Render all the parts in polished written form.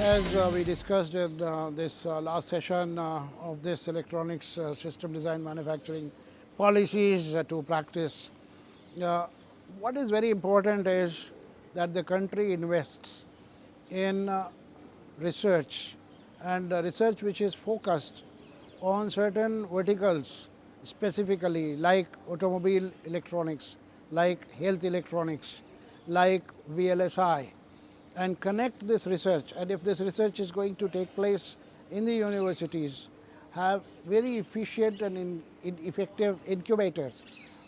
As we discussed in this last session of this electronics system design manufacturing policies to practice, what is very important is that the country invests in research, and research which is focused on certain verticals specifically, like automobile electronics, like health electronics, like VLSI, and connect this research. And if this research is going to take place in the universities, have very efficient and effective incubators,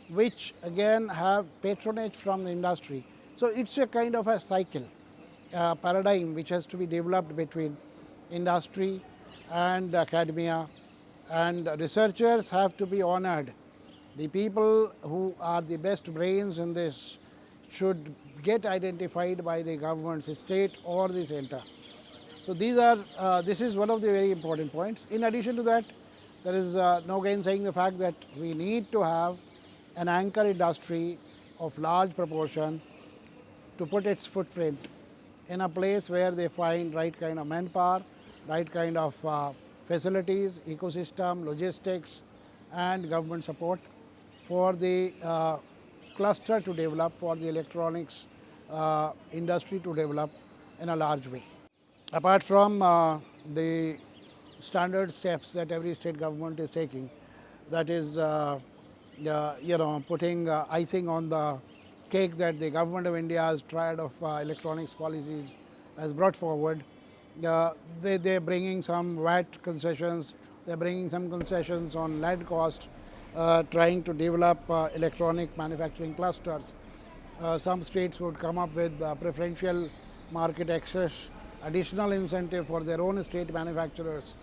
which again have patronage from the industry. So it's a kind of a cycle paradigm which has to be developed between industry and academia, and researchers have to be honored. The people who are the best brains in this should get identified by the government, state or the center. So this is one of the very important points. In addition to that, there is no gainsaying the fact that we need to have an anchor industry of large proportion to put its footprint in a place where they find right kind of manpower, right kind of facilities, ecosystem, logistics, and government support for the cluster to develop, for the electronics industry to develop in a large way. Apart from the standard steps that every state government is taking, that is putting icing on the cake that the government of India's triad of electronics policies has brought forward. They're bringing some VAT concessions, they're bringing some concessions on land cost, trying to develop electronic manufacturing clusters. Some states would come up with preferential market access, additional incentive for their own state manufacturers.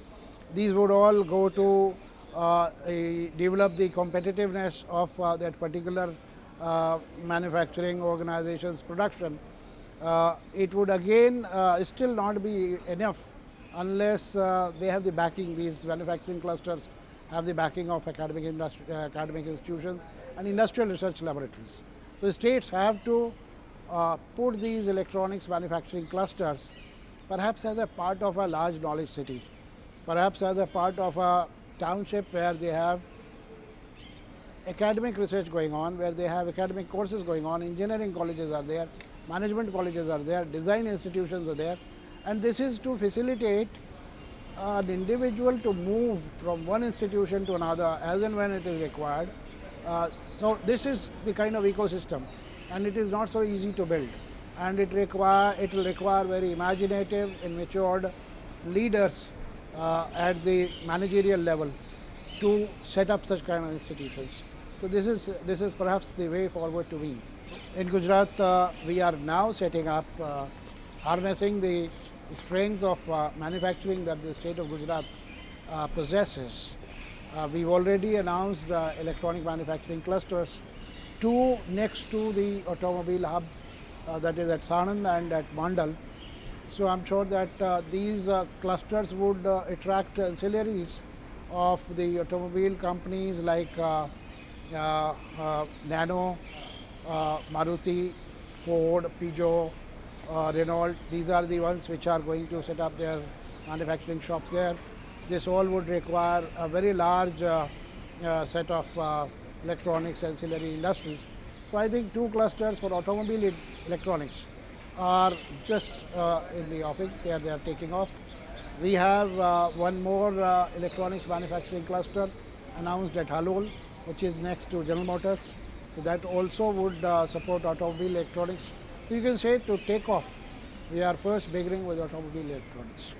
These would all go to develop the competitiveness of that particular manufacturing organization's production. It would again still not be enough unless they have the backing. These manufacturing clusters have the backing of academic institutions and industrial research laboratories. So states have to put these electronics manufacturing clusters perhaps as a part of a large knowledge city, perhaps as a part of a township where they have academic research going on, where they have academic courses going on, engineering colleges are there, management colleges are there, design institutions are there, and this is to facilitate an individual to move from one institution to another as and when it is required. So this is the kind of ecosystem, and it is not so easy to build, and it will require very imaginative and matured leaders at the managerial level to set up such kind of institutions. So this is perhaps the way forward to be. In Gujarat, we are now setting up, harnessing the strength of manufacturing that the state of Gujarat possesses. We've already announced electronic manufacturing clusters, two next to the automobile hub, that is at Sanand and at Mandal. So I'm sure that these clusters would attract ancillaries of the automobile companies like Nano, Maruti, Ford, Peugeot, Renault. These are the ones which are going to set up their manufacturing shops there. This all would require a very large set of electronics ancillary industries. So I think two clusters for automobile electronics are just in the offing. They are taking off. We have one more electronics manufacturing cluster announced at Halol, which is next to General Motors. So that also would support automobile electronics. So you can say to take off, we are first beginning with automobile electronics.